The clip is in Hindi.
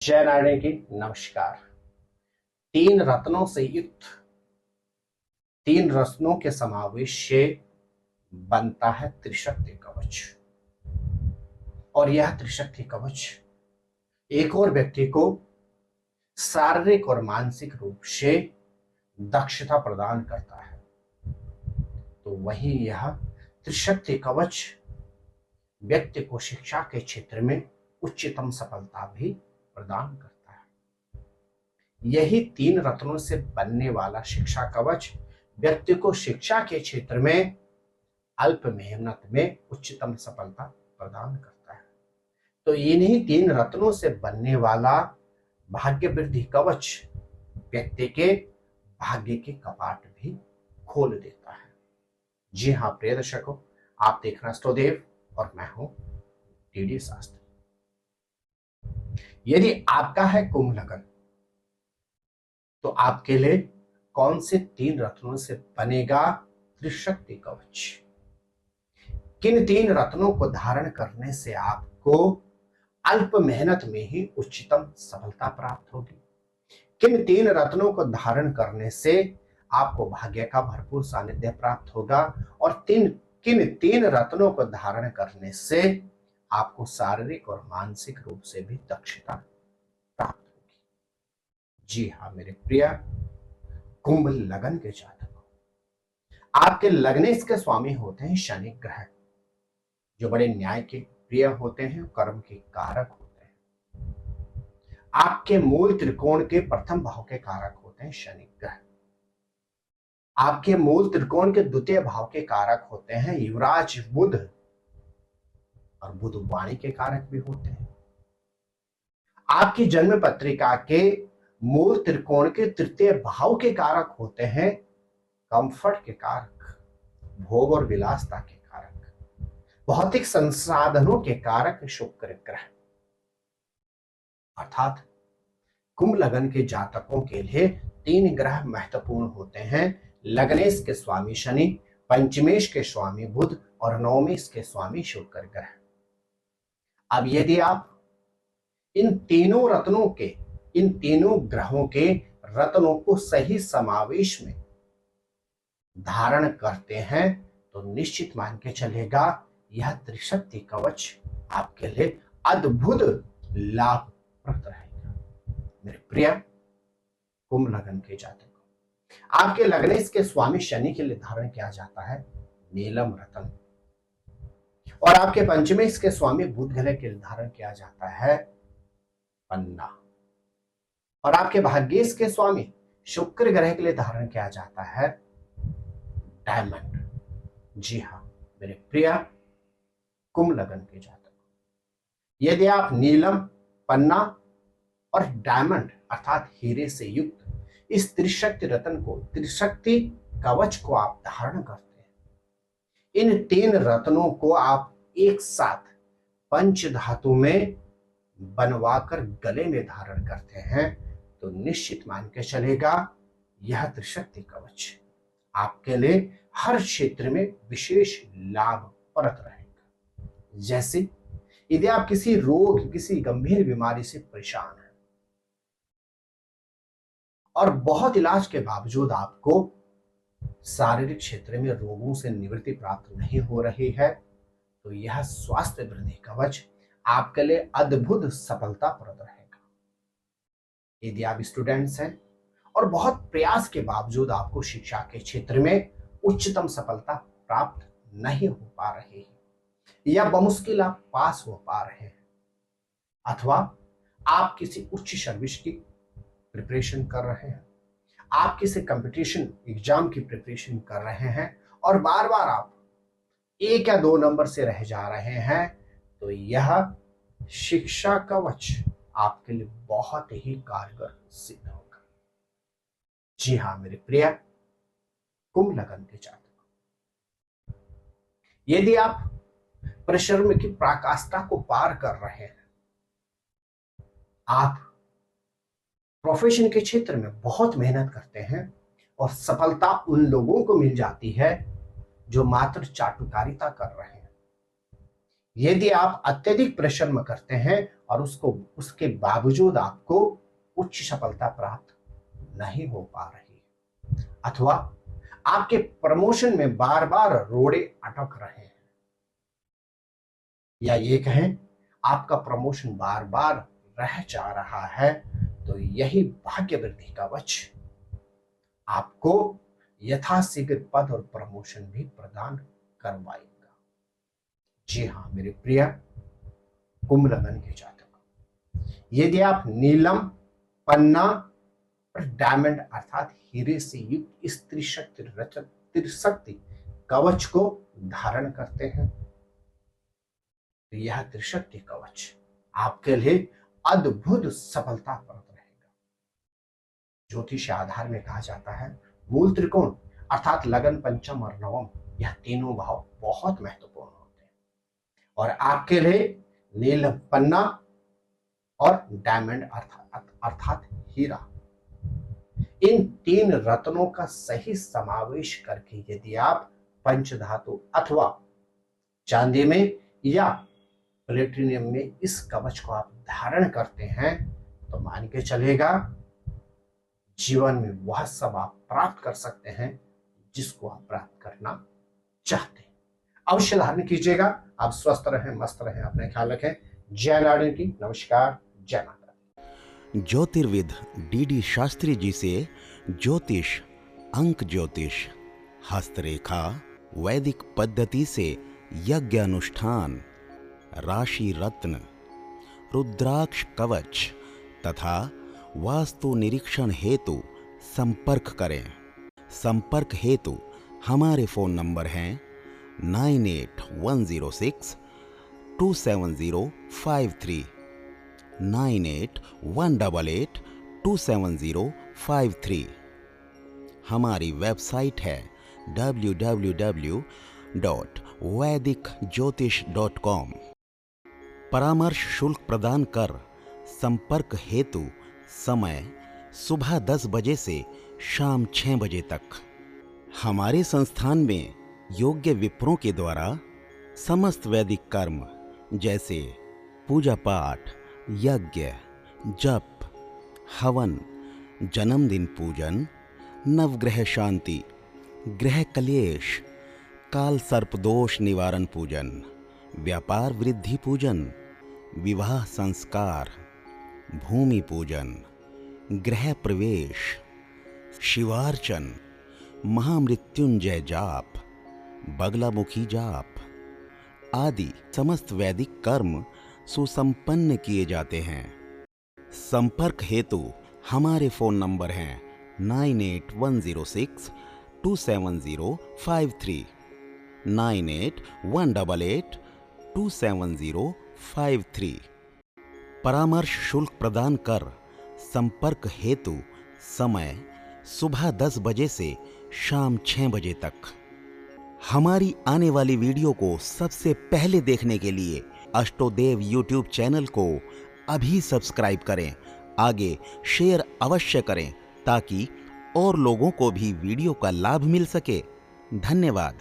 जय नारायण की नमस्कार। तीन रत्नों से युक्त, तीन रत्नों के समावेश से बनता है त्रिशक्ति कवच। और यह त्रिशक्ति कवच एक और व्यक्ति को शारीरिक और मानसिक रूप से दक्षता प्रदान करता है। तो वहीं यह त्रिशक्ति कवच व्यक्ति को शिक्षा के क्षेत्र में उच्चतम सफलता भी प्रदान करता है। यही तीन रत्नों से बनने वाला शिक्षा कवच व्यक्ति को शिक्षा के क्षेत्र में अल्प मेहनत में उच्चतम सफलता प्रदान करता है। तो इन्हीं तीन रत्नों से बनने वाला भाग्य वृद्धि कवच व्यक्ति के भाग्य के कपाट भी खोल देता है। जी हाँ प्रिय दर्शकों, आप देख रहे हैं एस्ट्रोदेव और मैं हूं टीडी शास्त्री। यदि आपका है कुंभ लगन, तो आपके लिए कौन से तीन रत्नों से बनेगा त्रिशक्ति कवच? किन तीन रत्नों को धारण करने से आपको अल्प मेहनत में ही उच्चतम सफलता प्राप्त होगी? किन तीन रत्नों को धारण करने से आपको भाग्य का भरपूर सानिध्य प्राप्त होगा? और किन तीन रत्नों को धारण करने से आपको शारीरिक और मानसिक रूप से भी दक्षता प्राप्त होगी? जी हाँ मेरे प्रिय कुंभ लगन के जातकों, आपके लग्नेश के स्वामी होते हैं शनि ग्रह, जो बड़े न्याय के प्रिय होते हैं, कर्म के कारक होते हैं। आपके मूल त्रिकोण के प्रथम भाव के कारक होते हैं शनि ग्रह। आपके मूल त्रिकोण के द्वितीय भाव के कारक होते हैं युवराज बुध, और बुध वाणी के कारक भी होते हैं। आपकी जन्म पत्रिका के मूल त्रिकोण के तृतीय भाव के कारक होते हैं कंफर्ट के कारक, भोग और विलासता के कारक, भौतिक संसाधनों के कारक शुक्र ग्रह। अर्थात कुंभ लगन के जातकों के लिए तीन ग्रह महत्वपूर्ण होते हैं। लग्नेश के स्वामी शनि, पंचमेश के स्वामी बुध और नवमेश के स्वामी शुक्र ग्रह। अब यदि आप इन तीनों ग्रहों के रत्नों को सही समावेश में धारण करते हैं तो निश्चित मान के चलेगा यह त्रिशक्ति कवच आपके लिए अद्भुत लाभप्रद रहेगा। मेरे प्रिय कुंभ लगन के जातकों, आपके लग्नेश के स्वामी शनि के लिए धारण किया जाता है नीलम रत्न, और आपके पंचमेश के स्वामी बुध ग्रह के लिए धारण किया जाता है पन्ना, और आपके भाग्येश के स्वामी शुक्र ग्रह के लिए धारण किया जाता है डायमंड। जी हाँ मेरे प्रिय कुंभ लगन के जातक, यदि आप नीलम, पन्ना और डायमंड अर्थात हीरे से युक्त इस त्रिशक्ति रत्न को, त्रिशक्ति कवच को आप धारण करते हैं, इन तीन रत्नों को आप एक साथ पंच धातु में बनवाकर गले में धारण करते हैं तो निश्चित मान के चलेगा यह त्रिशक्ति कवच आपके लिए हर क्षेत्र में विशेष लाभप्रद रहेगा। जैसे यदि आप किसी रोग, किसी गंभीर बीमारी से परेशान हैं और बहुत इलाज के बावजूद आपको शारीरिक क्षेत्र में रोगों से निवृत्ति प्राप्त नहीं हो रही है, तो यह स्वास्थ्य वृद्धि कवच आपके लिए अद्भुत सफलता प्रद रहेगा। यदि आप स्टूडेंट्स हैं और बहुत प्रयास के बावजूद आपको शिक्षा के क्षेत्र में उच्चतम सफलता प्राप्त नहीं हो पा रही है या बमुश्किल आप पास हो पा रहे हैं, अथवा आप किसी उच्च सर्विस की प्रिपरेशन कर रहे हैं, आप किसी कंपटीशन एग्जाम की प्रिपरेशन कर रहे हैं और बार बार आप 1 या 2 नंबर से रह जा रहे हैं, तो यह शिक्षा कवच आपके लिए बहुत ही कारगर सिद्ध होगा। जी हाँ मेरे प्रिय कुंभ लगन के जातक, यदि आप परिश्रम की पराकाष्ठा को पार कर रहे हैं, आप प्रोफेशन के क्षेत्र में बहुत मेहनत करते हैं और सफलता उन लोगों को मिल जाती है जो मात्र चाटुकारिता कर रहे हैं, यदि आप अत्यधिक परिश्रम करते हैं और उसके बावजूद आपको उच्च सफलता प्राप्त नहीं हो पा रही, अथवा आपके प्रमोशन में बार बार रोड़े अटक रहे हैं, या ये कहें आपका प्रमोशन बार बार रह जा रहा है, तो यही भाग्य वृद्धि कवच आपको यथाशीघ्र पद और प्रमोशन भी प्रदान करवाएगा। जी हाँ मेरे प्रिय कुंभ लग्न के जातक, यदि आप नीलम, पन्ना और डायमंड अर्थात हीरे से युक्त इस त्रिशक्ति कवच को धारण करते हैं, तो यह त्रिशक्ति कवच आपके लिए अद्भुत सफलताप्रद रहेगा। ज्योतिष आधार में कहा जाता है मूल त्रिकोण अर्थात लगन, पंचम और नवम, यह तीनों भाव बहुत महत्वपूर्ण होते हैं और आपके लिए नील, पन्ना और डायमंड अर्थात हीरा, इन तीन रत्नों का सही समावेश करके यदि आप पंचधातु अथवा चांदी में या प्लेटिनियम में इस कवच को आप धारण करते हैं, तो मान के चलेगा जीवन में वह सब आप प्राप्त कर सकते हैं जिसको आप प्राप्त करना चाहते हैं। अवश्य धारण कीजिएगा। आप स्वस्थ रहें, मस्त रहें, अपने ख्याल रखें। जय नारायण की नमस्कार, जय माता। ज्योतिर्विद डी शास्त्री जी से ज्योतिष, अंक ज्योतिष, हस्तरेखा, वैदिक पद्धति से यज्ञ अनुष्ठान, राशि रत्न, रुद्राक्ष कवच तथा वास्तु निरीक्षण हेतु संपर्क करें। संपर्क हेतु हमारे फ़ोन नंबर हैं 9810627053, 9818827053। हमारी वेबसाइट है www.vedicjyotish.com। परामर्श शुल्क प्रदान कर संपर्क हेतु समय सुबह 10 बजे से शाम 6 बजे तक। हमारे संस्थान में योग्य विप्रों के द्वारा समस्त वैदिक कर्म जैसे पूजा पाठ, यज्ञ, जप, हवन, जन्मदिन पूजन, नवग्रह शांति, ग्रह कलेश, काल सर्प दोष निवारण पूजन, व्यापार वृद्धि पूजन, विवाह संस्कार, भूमि पूजन, गृह प्रवेश, शिवार्चन, महामृत्युंजय जाप, बगलामुखी जाप आदि समस्त वैदिक कर्म सुसंपन्न किए जाते हैं। संपर्क हेतु हमारे फ़ोन नंबर हैं 9810627053, 9818827053। परामर्श शुल्क प्रदान कर संपर्क हेतु समय सुबह 10 बजे से शाम 6 बजे तक। हमारी आने वाली वीडियो को सबसे पहले देखने के लिए अष्टोदेव यूट्यूब चैनल को अभी सब्सक्राइब करें। आगे शेयर अवश्य करें ताकि और लोगों को भी वीडियो का लाभ मिल सके। धन्यवाद।